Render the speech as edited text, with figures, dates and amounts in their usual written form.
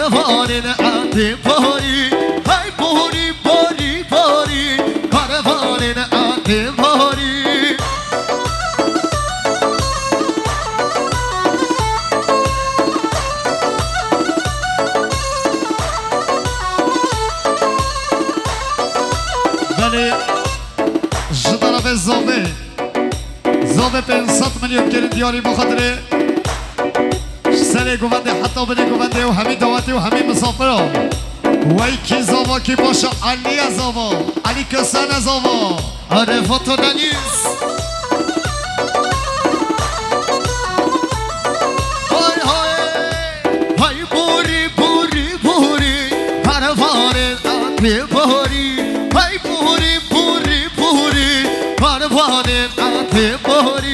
Karavanın adı Bori, hay Bori, Bori, Bori. Karavanın adı Bori. Beni jitara ve zove pensat من يمكن دياري بخاطري سنة قوانده حتى بني قوانده وهمي دواتي وهمي مسافره ويكي زوا كي باشا علي زوا علي كسان زوا عرفت دنیز های های های بوری بوری بوری کاروان آتش بوری های بوری بوری بوری کاروان آتش بوری